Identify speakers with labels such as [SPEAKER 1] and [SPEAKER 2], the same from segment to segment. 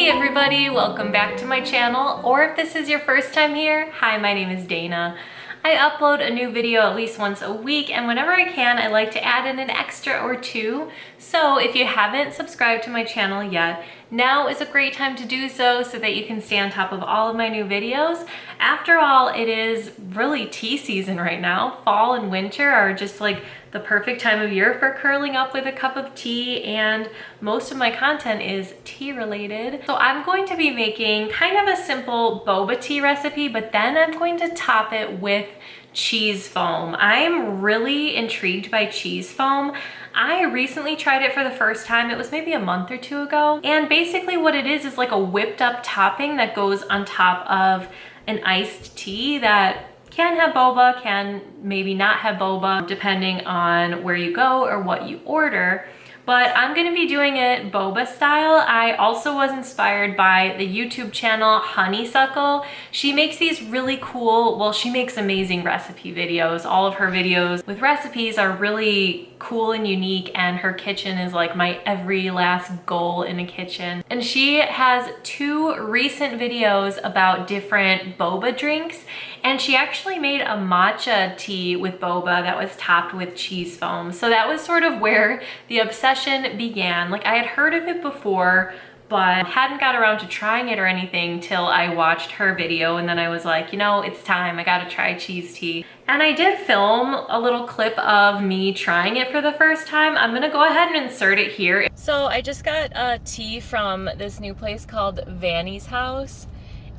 [SPEAKER 1] Hey everybody, welcome back to my channel, or if this is your first time here, hi, my name is Dana. I upload a new video at least once a week, and whenever I can, I like to add in an extra or two. So if you haven't subscribed to my channel yet, now is a great time to do so that you can stay on top of all of my new videos. After all, it is really tea season right now. Fall and winter are just like the perfect time of year for curling up with a cup of tea, and most of my content is tea related. So I'm going to be making kind of a simple boba tea recipe, but then I'm going to top it with cheese foam. I am really intrigued by cheese foam. I recently tried it for the first time. It was maybe a month or two ago. And basically what it is like a whipped up topping that goes on top of an iced tea that can have boba, can maybe not have boba, depending on where you go or what you order. But I'm gonna be doing it boba style. I also was inspired by the YouTube channel Honeysuckle. She makes these really cool, well, she makes amazing recipe videos. All of her videos with recipes are really cool and unique, and her kitchen is like my every last goal in a kitchen. And she has two recent videos about different boba drinks, and she actually made a matcha tea with boba that was topped with cheese foam. So that was sort of where the obsession began. Like, I had heard of it before, but hadn't got around to trying it or anything till I watched her video, and then I was like, you know, it's time, I gotta try cheese tea. And I did film a little clip of me trying it for the first time. I'm gonna go ahead and insert it here. So I just got a tea from this new place called Vanny's House,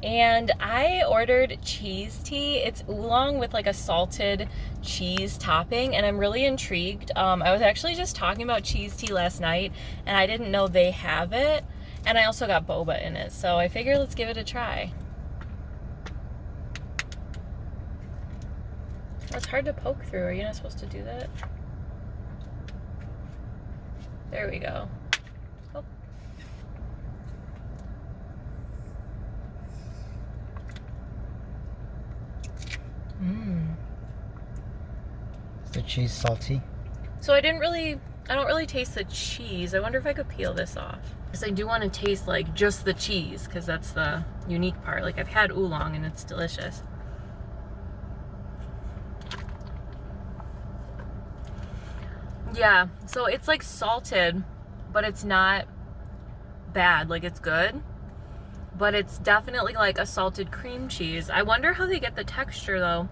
[SPEAKER 1] and I ordered cheese tea. It's oolong with like a salted cheese topping, and I'm really intrigued. I was actually just talking about cheese tea last night, and I didn't know they have it. And I also got boba in it, so I figured let's give it a try. Oh, it's hard to poke through. Are you not supposed to do that? There we go. Oh.
[SPEAKER 2] Is the cheese salty?
[SPEAKER 1] So I don't really taste the cheese. I wonder if I could peel this off. Because I do want to taste like just the cheese, because that's the unique part. Like, I've had oolong and it's delicious. Yeah, so it's like salted, but it's not bad. Like, it's good, but it's definitely like a salted cream cheese. I wonder how they get the texture though,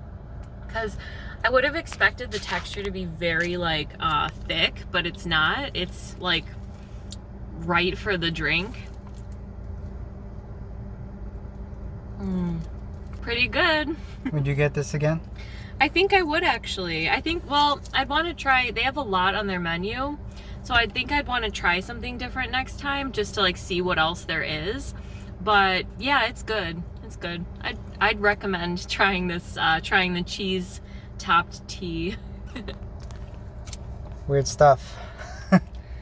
[SPEAKER 1] because I would have expected the texture to be very like thick, but it's not. It's like right for the drink. Pretty good.
[SPEAKER 2] Would you get this again?
[SPEAKER 1] I think I would actually. I think, well, I'd want to try, they have a lot on their menu, so I think I'd want to try something different next time just to like see what else there is. But yeah, it's good. It's good. I'd recommend trying this, trying the cheese topped tea.
[SPEAKER 2] Weird stuff.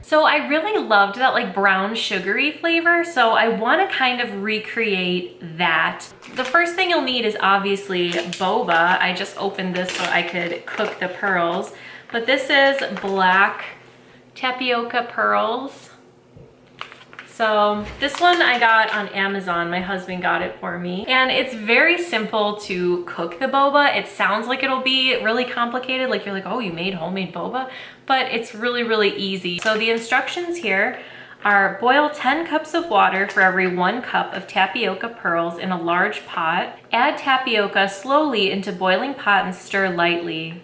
[SPEAKER 1] So I really loved that like brown sugary flavor, so I want to kind of recreate that. The first thing you'll need is obviously boba. I just opened this so I could cook the pearls, but this is black tapioca pearls. So this one I got on Amazon. My husband got it for me. And it's very simple to cook the boba. It sounds like it'll be really complicated. Like, you're like, oh, you made homemade boba? But it's really, really easy. So the instructions here are: boil 10 cups of water for every 1 cup of tapioca pearls in a large pot. Add tapioca slowly into boiling pot and stir lightly.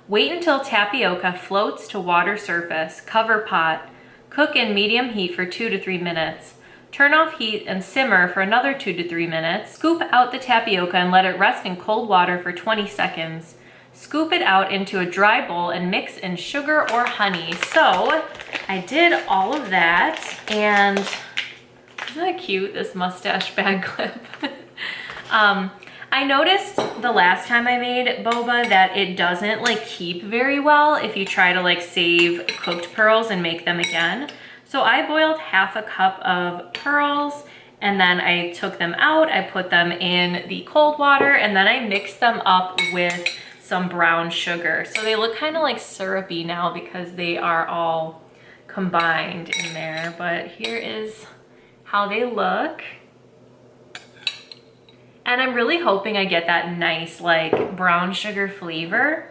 [SPEAKER 1] Wait until tapioca floats to water surface. Cover pot. Cook in medium heat for 2 to 3 minutes. Turn off heat and simmer for another 2 to 3 minutes. Scoop out the tapioca and let it rest in cold water for 20 seconds. Scoop it out into a dry bowl and mix in sugar or honey. So I did all of that, and isn't that cute, this mustache bag clip? I noticed the last time I made boba that it doesn't like keep very well if you try to like save cooked pearls and make them again. So I boiled half a cup of pearls, and then I took them out, I put them in the cold water, and then I mixed them up with some brown sugar. So they look kind of like syrupy now because they are all combined in there. But here is how they look. And I'm really hoping I get that nice like brown sugar flavor.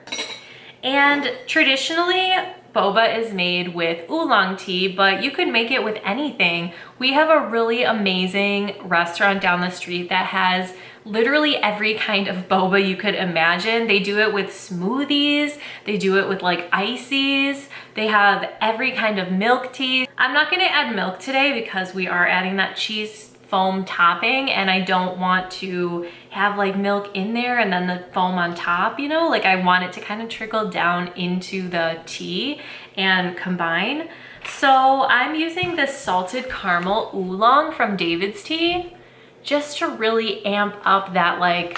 [SPEAKER 1] And traditionally, boba is made with oolong tea, but you could make it with anything. We have a really amazing restaurant down the street that has literally every kind of boba you could imagine. They do it with smoothies, they do it with like ices, they have every kind of milk tea. I'm not gonna add milk today because we are adding that cheese foam topping and I don't want to have like milk in there and then the foam on top, you know, like I want it to kind of trickle down into the tea and combine. So I'm using this salted caramel oolong from David's Tea just to really amp up that like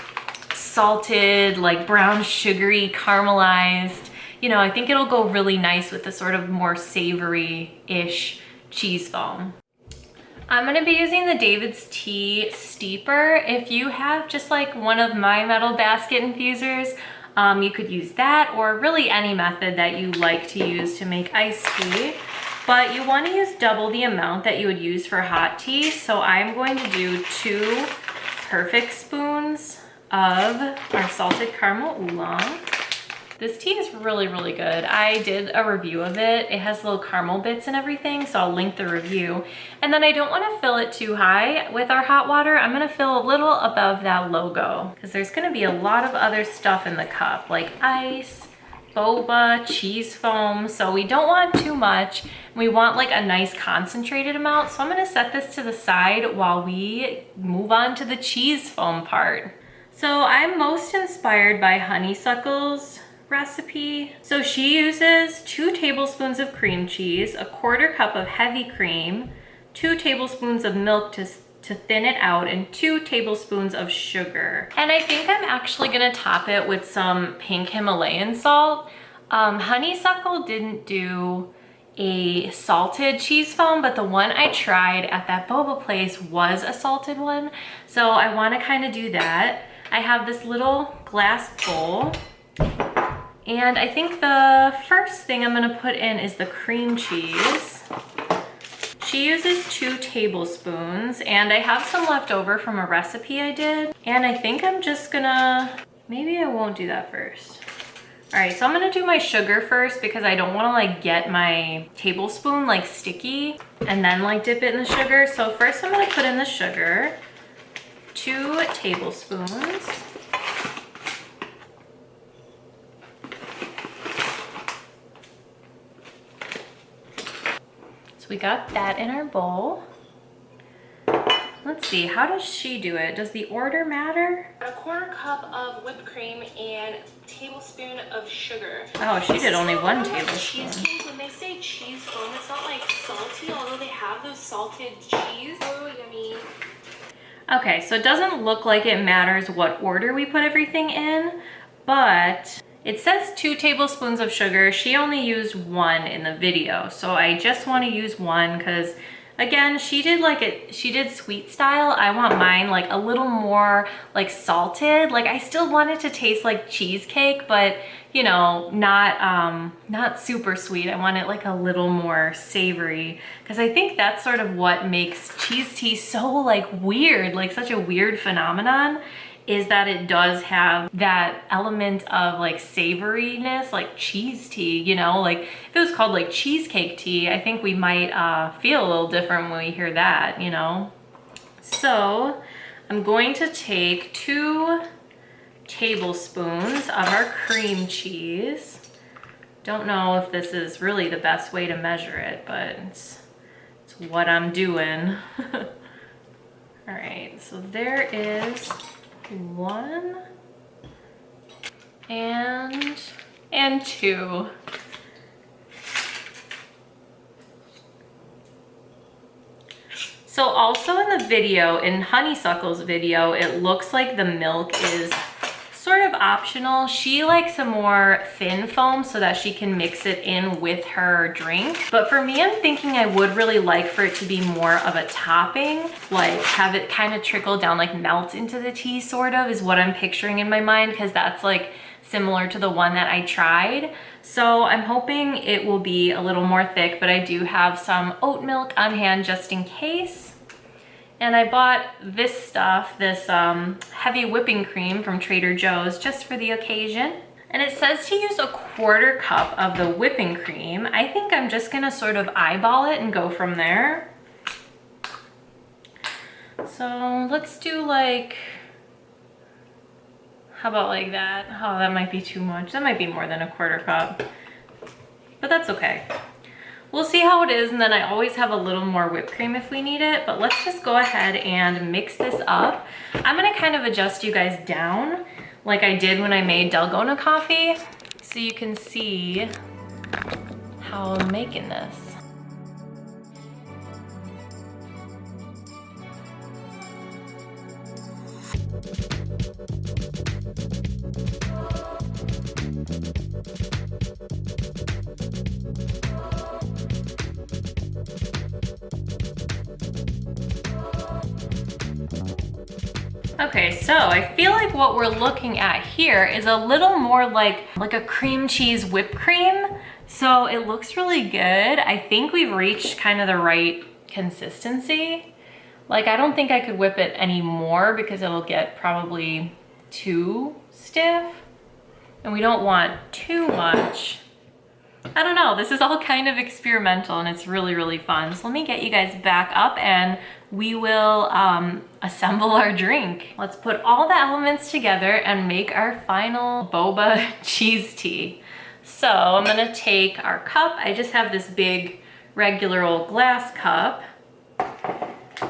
[SPEAKER 1] salted, like brown sugary caramelized, you know, I think it'll go really nice with the sort of more savory-ish cheese foam. I'm gonna be using the David's Tea steeper. If you have just like one of my metal basket infusers, you could use that or really any method that you like to use to make iced tea. But you wanna use double the amount that you would use for hot tea. So I'm going to do 2 perfect spoons of our salted caramel oolong. This tea is really, really good. I did a review of it. It has little caramel bits and everything, so I'll link the review. And then I don't want to fill it too high with our hot water. I'm going to fill a little above that logo because there's going to be a lot of other stuff in the cup, like ice, boba, cheese foam. So we don't want too much. We want like a nice concentrated amount. So I'm going to set this to the side while we move on to the cheese foam part. So I'm most inspired by Honeysuckle's recipe. So she uses 2 tablespoons of cream cheese, a 1/4 cup of heavy cream, 2 tablespoons of milk to thin it out, and 2 tablespoons of sugar. And I think I'm actually gonna top it with some pink Himalayan salt. Honeysuckle didn't do a salted cheese foam, but the one I tried at that boba place was a salted one. So I wanna kinda do that. I have this little glass bowl. And I think the first thing I'm gonna put in is the cream cheese. She uses 2 tablespoons and I have some left over from a recipe I did. And I think I'm just gonna, maybe I won't do that first. All right, so I'm gonna do my sugar first because I don't wanna like get my tablespoon like sticky and then like dip it in the sugar. So first I'm gonna put in the sugar, 2 tablespoons. So we got that in our bowl. Let's see, how does she do it? Does the order matter?
[SPEAKER 3] A 1/4 cup of whipped cream and tablespoon of sugar.
[SPEAKER 1] Oh, she did only 1 tablespoon.
[SPEAKER 3] Cheesecake, when they say cheese foam, it's not like salty, although they have those salted cheese. Oh, yummy.
[SPEAKER 1] Okay, so it doesn't look like it matters what order we put everything in, but it says 2 tablespoons of sugar. She only used 1 in the video, so I just want to use 1 because again, she did sweet style. I want mine like a little more like salted. Like I still want it to taste like cheesecake, but you know, not super sweet. I want it like a little more savory because I think that's sort of what makes cheese tea so like weird, like such a weird phenomenon, is that it does have that element of like savoriness, like cheese tea, you know, like if it was called like cheesecake tea, I think we might feel a little different when we hear that, you know? So I'm going to take 2 tablespoons of our cream cheese. Don't know if this is really the best way to measure it, but it's what I'm doing. All right, so there is 1 and 2. So also in the video, in Honeysuckle's video, it looks like the milk is sort of optional. She likes a more thin foam so that she can mix it in with her drink. But for me, I'm thinking I would really like for it to be more of a topping, like have it kind of trickle down, like melt into the tea sort of is what I'm picturing in my mind, because that's like similar to the one that I tried. So I'm hoping it will be a little more thick, but I do have some oat milk on hand just in case. And I bought this stuff, this heavy whipping cream from Trader Joe's just for the occasion. And it says to use a 1/4 cup of the whipping cream. I think I'm just gonna sort of eyeball it and go from there. So let's do like, how about like that? Oh, that might be too much. That might be more than a 1/4 cup, but that's okay. We'll see how it is, and then I always have a little more whipped cream if we need it, but let's just go ahead and mix this up. I'm gonna kind of adjust you guys down like I did when I made Dalgona coffee, so you can see how I'm making this. Okay, so I feel like what we're looking at here is a little more like a cream cheese whipped cream. So it looks really good. I think we've reached kind of the right consistency. Like, I don't think I could whip it anymore because it'll get probably too stiff. And we don't want too much. I don't know, this is all kind of experimental and it's really, really fun. So let me get you guys back up and we will assemble our drink. Let's put all the elements together and make our final boba cheese tea. So I'm gonna take our cup. I just have this big regular old glass cup.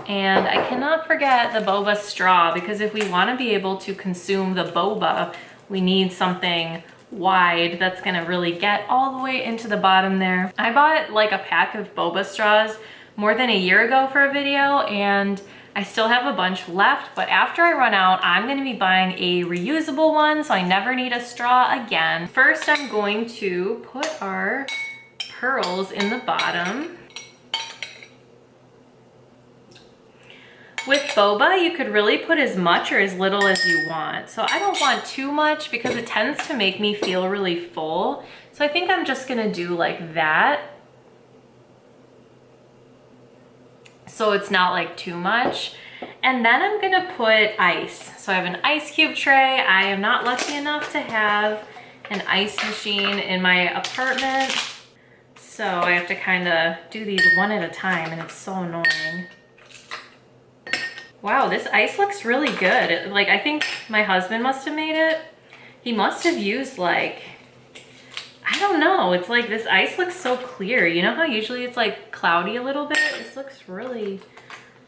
[SPEAKER 1] And I cannot forget the boba straw, because if we wanna be able to consume the boba, we need something wide that's gonna really get all the way into the bottom there. I bought like a pack of boba straws more than a year ago for a video, and I still have a bunch left, but after I run out, I'm gonna be buying a reusable one so I never need a straw again. First, I'm going to put our pearls in the bottom. With boba, you could really put as much or as little as you want. So I don't want too much because it tends to make me feel really full. So I think I'm just gonna do like that. So it's not like too much. And then I'm gonna put ice. So I have an ice cube tray. I am not lucky enough to have an ice machine in my apartment. So I have to kind of do these one at a time and it's so annoying. Wow, this ice looks really good. Like, I think my husband must have made it. He must have used like, I don't know. It's like this ice looks so clear. You know how usually it's like cloudy a little bit? This looks really,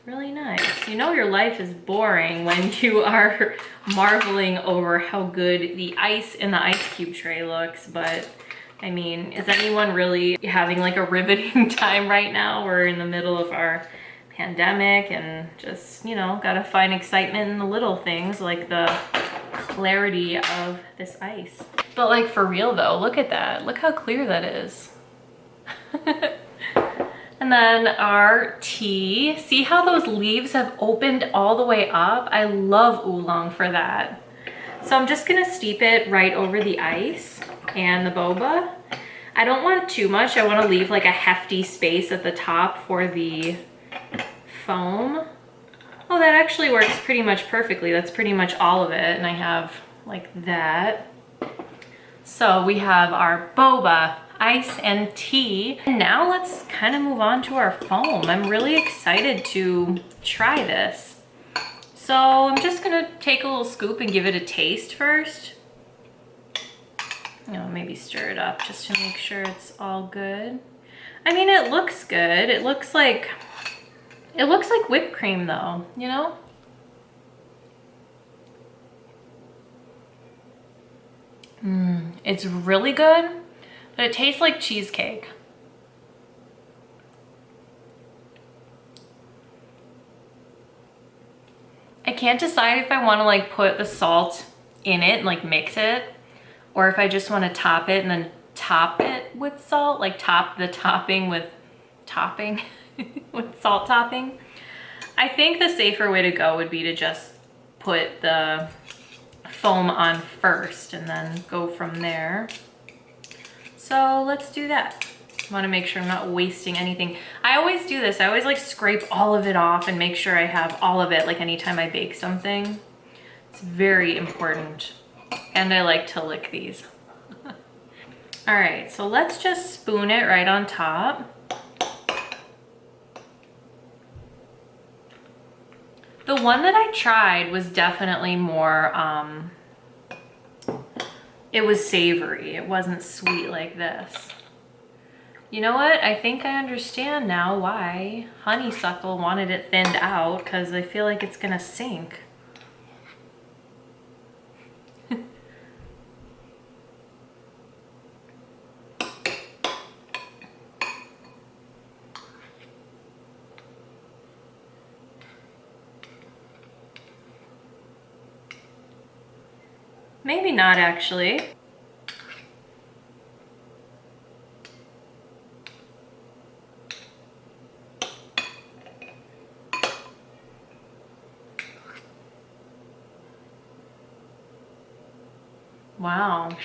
[SPEAKER 1] really nice. You know your life is boring when you are marveling over how good the ice in the ice cube tray looks, but I mean, is anyone really having like a riveting time right now? We're in the middle of our pandemic and just, you know, gotta find excitement in the little things like the clarity of this ice. But like for real though, look at that. Look how clear that is. And then our tea. See how those leaves have opened all the way up? I love oolong for that. So I'm just gonna steep it right over the ice and the boba. I don't want too much. I wanna leave like a hefty space at the top for the foam. Oh, that actually works pretty much perfectly. That's pretty much all of it. And I have like that. So we have our boba, ice, and tea. And now let's kind of move on to our foam. I'm really excited to try this. So I'm just gonna take a little scoop and give it a taste first. You know, maybe stir it up just to make sure it's all good. I mean, it looks good. It looks like whipped cream though, you know? It's really good, but it tastes like cheesecake. I can't decide if I want to like put the salt in it and like mix it, or if I just want to top it and then top it with salt, like top the topping with topping with salt topping. I think the safer way to go would be to just put the foam on first and then go from there. So let's do that. I want to make sure I'm not wasting anything. I always do this. I always like scrape all of it off and make sure I have all of it like anytime I bake something. It's very important. And I like to lick these. All right, so let's just spoon it right on top. The one that I tried was definitely more, it was savory. It wasn't sweet like this. You know what? I think I understand now why Honeysuckle wanted it thinned out, because I feel like it's gonna sink. Maybe not actually. Wow.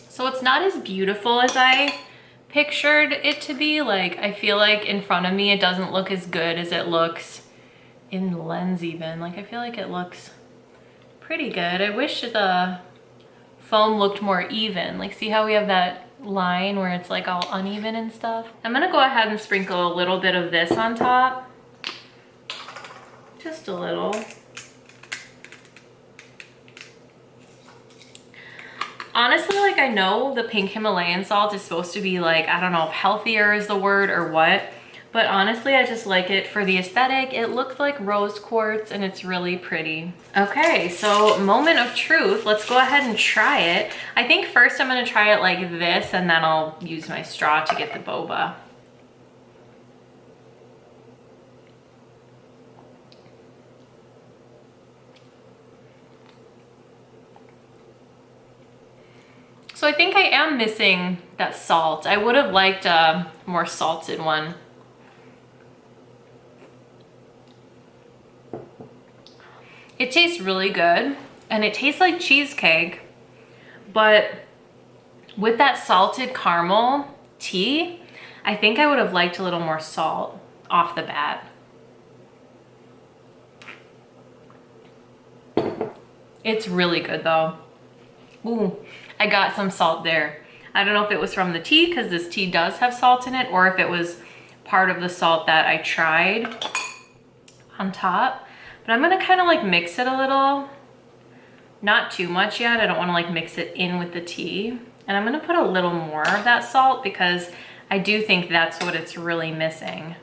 [SPEAKER 1] So it's not as beautiful as I pictured it to be. Like, I feel like in front of me, it doesn't look as good as it looks in the lens even. Like, I feel like it looks pretty good. I wish the foam looked more even. Like, see how we have that line where it's like all uneven and stuff? I'm gonna go ahead and sprinkle a little bit of this on top. Just a little. Honestly, like, I know the pink Himalayan salt is supposed to be like, I don't know if healthier is the word or what, but honestly, I just like it for the aesthetic. It looks like rose quartz and it's really pretty. Okay, so moment of truth. Let's go ahead and try it. I think first I'm gonna try it like this and then I'll use my straw to get the boba. So I think I am missing that salt. I would have liked a more salted one. It tastes really good and it tastes like cheesecake, but with that salted caramel tea, I think I would have liked a little more salt off the bat. It's really good though. Ooh, I got some salt there. I don't know if it was from the tea, because this tea does have salt in it, or if it was part of the salt that I tried on top. But I'm gonna kind of like mix it a little. Not too much yet. I don't want to like mix it in with the tea. And I'm gonna put a little more of that salt because I do think that's what it's really missing.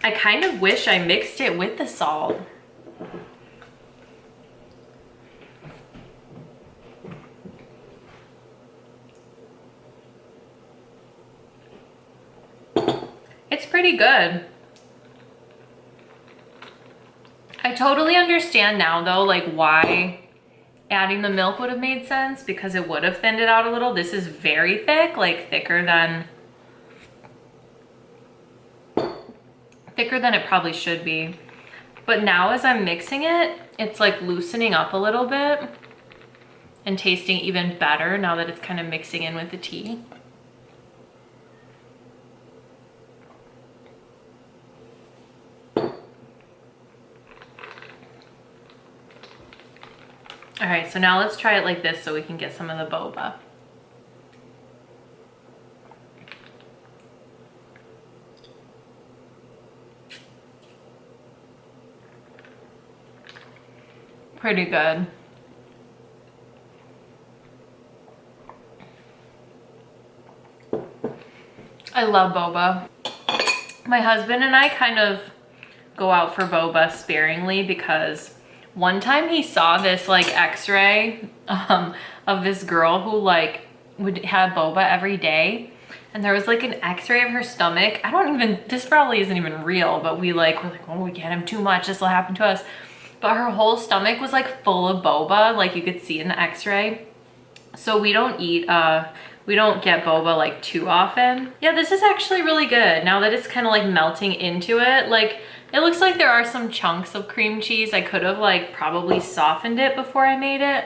[SPEAKER 1] I kind of wish I mixed it with the salt. It's pretty good. I totally understand now though, like why adding the milk would have made sense, because it would have thinned it out a little. This is very thick, like thicker than it probably should be. But now as I'm mixing it, it's like loosening up a little bit and tasting even better now that it's kind of mixing in with the tea. All right, so now let's try it like this so we can get some of the boba. Pretty good. I love boba. My husband and I kind of go out for boba sparingly because one time he saw this like x-ray of this girl who like would have boba every day, and there was like an x-ray of her stomach. I don't even, this probably isn't even real, but we're like, oh, we can't have too much, this will happen to us. But her whole stomach was like full of boba, like you could see in the x-ray. So we don't eat, we don't get boba like too often. Yeah, this is actually really good. Now that it's kind of like melting into it, like it looks like there are some chunks of cream cheese. I could have like probably softened it before I made it.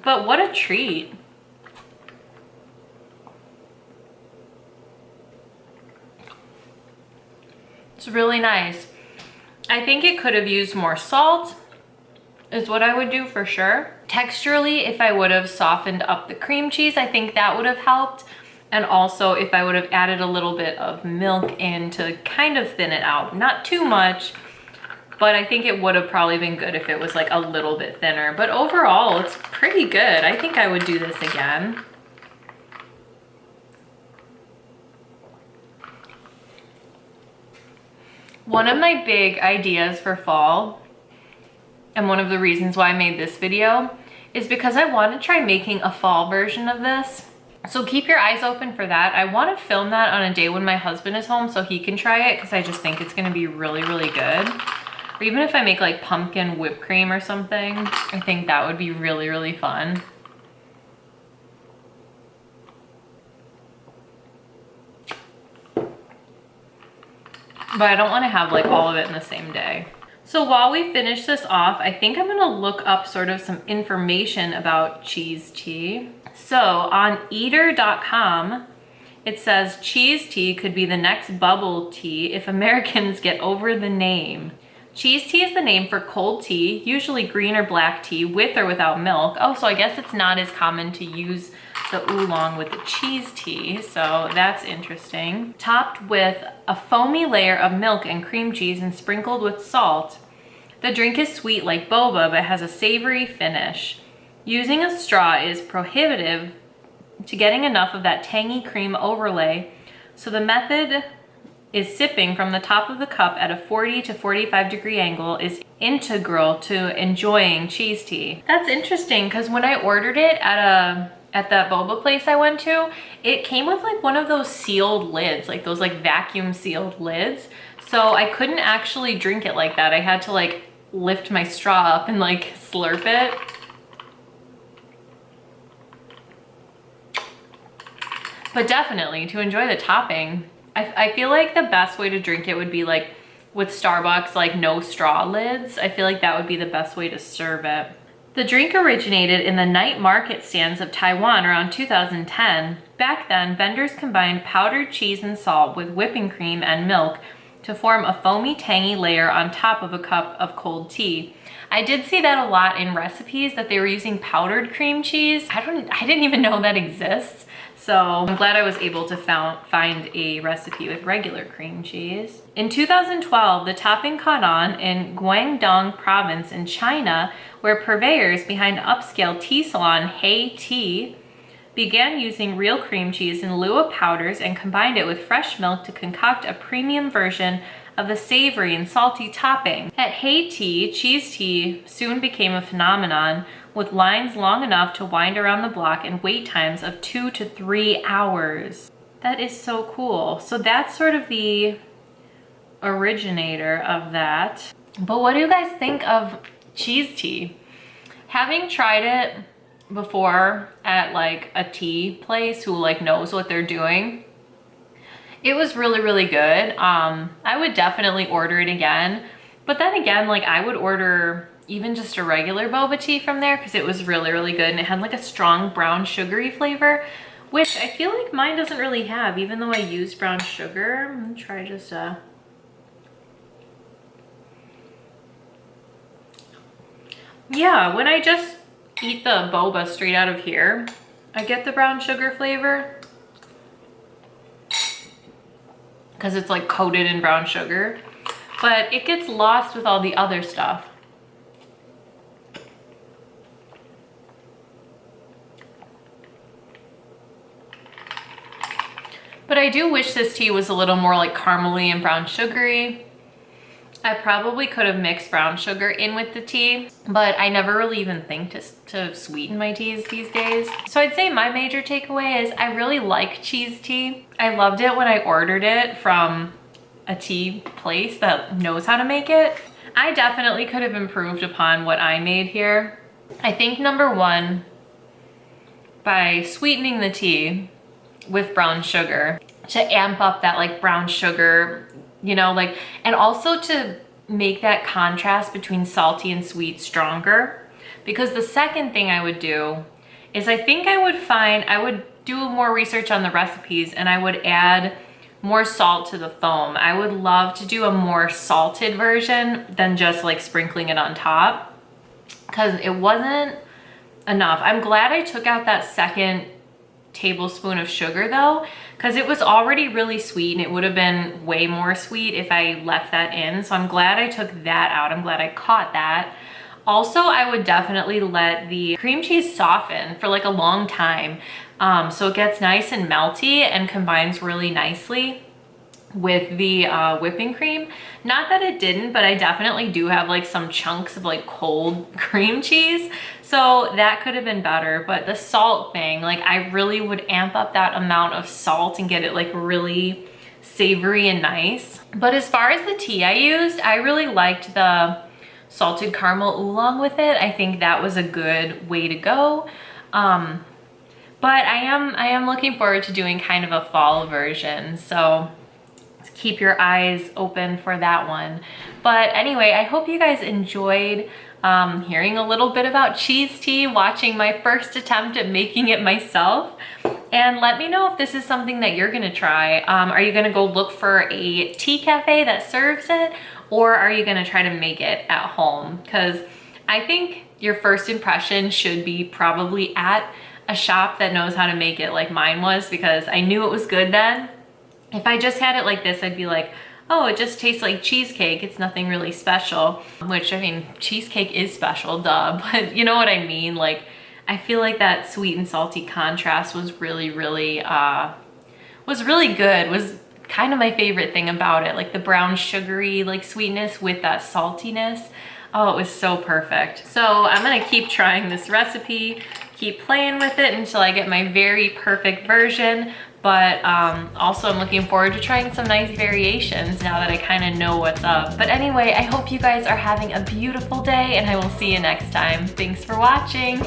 [SPEAKER 1] But what a treat. It's really nice. I think it could have used more salt, is what I would do for sure. Texturally, if I would have softened up the cream cheese, I think that would have helped. And also if I would have added a little bit of milk in to kind of thin it out. Not too much, but I think it would have probably been good if it was like a little bit thinner. But overall, it's pretty good. I think I would do this again. One of my big ideas for fall, and one of the reasons why I made this video, is because I want to try making a fall version of this. So keep your eyes open for that. I want to film that on a day when my husband is home so he can try it, because I just think it's going to be really, really good. Or even if I make like pumpkin whipped cream or something, I think that would be really, really fun. But I don't want to have like all of it in the same day. So while we finish this off, I think I'm gonna look up sort of some information about cheese tea. So on eater.com, it says cheese tea could be the next bubble tea if Americans get over the name. Cheese tea is the name for cold tea, usually green or black tea, with or without milk. Oh, so I guess it's not as common to use the oolong with the cheese tea, so that's interesting. Topped with a foamy layer of milk and cream cheese and sprinkled with salt. The drink is sweet like boba, but has a savory finish. Using a straw is prohibitive to getting enough of that tangy cream overlay, so the method is sipping from the top of the cup at a 40 to 45 degree angle is integral to enjoying cheese tea. That's interesting, because when I ordered it at that boba place I went to, it came with like one of those sealed lids, like those like vacuum sealed lids. So I couldn't actually drink it like that. I had to like lift my straw up and like slurp it. But definitely to enjoy the topping, I feel like the best way to drink it would be like with Starbucks, like no straw lids. I feel like that would be the best way to serve it. The drink originated in the night market stands of Taiwan around 2010. Back then, vendors combined powdered cheese and salt with whipping cream and milk to form a foamy, tangy layer on top of a cup of cold tea. I did see that a lot in recipes, that they were using powdered cream cheese. I didn't even know that exists. So I'm glad I was able to find a recipe with regular cream cheese. In 2012, the topping caught on in Guangdong province in China, where purveyors behind upscale tea salon Hey Tea began using real cream cheese in lieu of powders and combined it with fresh milk to concoct a premium version of the savory and salty topping. At Hey Tea, cheese tea soon became a phenomenon, with lines long enough to wind around the block and wait times of 2 to 3 hours. That is so cool. So that's sort of the originator of that. But what do you guys think of cheese tea? Having tried it before at like a tea place who like knows what they're doing, it was really, really good. I would definitely order it again. But then again, like I would order even just a regular boba tea from there because it was really, really good, and it had like a strong brown sugary flavor, which I feel like mine doesn't really have, even though I used brown sugar. I'm gonna try just yeah, when I just eat the boba straight out of here, I get the brown sugar flavor because it's like coated in brown sugar, but it gets lost with all the other stuff. But I do wish this tea was a little more like caramely and brown sugary. I probably could have mixed brown sugar in with the tea, but I never really even think to sweeten my teas these days. So I'd say my major takeaway is I really like cheese tea. I loved it when I ordered it from a tea place that knows how to make it. I definitely could have improved upon what I made here. I think number one, by sweetening the tea with brown sugar to amp up that like brown sugar, you know, like, and also to make that contrast between salty and sweet stronger. Because the second thing I would do is I think I would do more research on the recipes and I would add more salt to the foam. I would love to do a more salted version than just like sprinkling it on top, because it wasn't enough. I'm glad I took out that second tablespoon of sugar though, because it was already really sweet and it would have been way more sweet if I left that in. So I'm glad I took that out. I'm glad I caught that. Also, I would definitely let the cream cheese soften for like a long time, so it gets nice and melty and combines really nicely with the whipping cream. Not that it didn't, but I definitely do have like some chunks of like cold cream cheese, so that could have been better. But the salt thing, like I really would amp up that amount of salt and get it like really savory and nice. But as far as the tea I used, I really liked the salted caramel oolong with it. I think that was a good way to go. But I am looking forward to doing kind of a fall version, so keep your eyes open for that one. But anyway, I hope you guys enjoyed hearing a little bit about cheese tea, watching my first attempt at making it myself. And let me know if this is something that you're gonna try. Are you gonna go look for a tea cafe that serves it? Or are you gonna try to make it at home? Because I think your first impression should be probably at a shop that knows how to make it like mine was, because I knew it was good then. If I just had it like this, I'd be like, oh, it just tastes like cheesecake. It's nothing really special, which I mean, cheesecake is special, duh, but you know what I mean? Like, I feel like that sweet and salty contrast was really good, was kind of my favorite thing about it. Like the brown sugary like sweetness with that saltiness. Oh, it was so perfect. So I'm gonna keep trying this recipe, keep playing with it until I get my very perfect version. But also I'm looking forward to trying some nice variations now that I kind of know what's up. But anyway, I hope you guys are having a beautiful day and I will see you next time. Thanks for watching.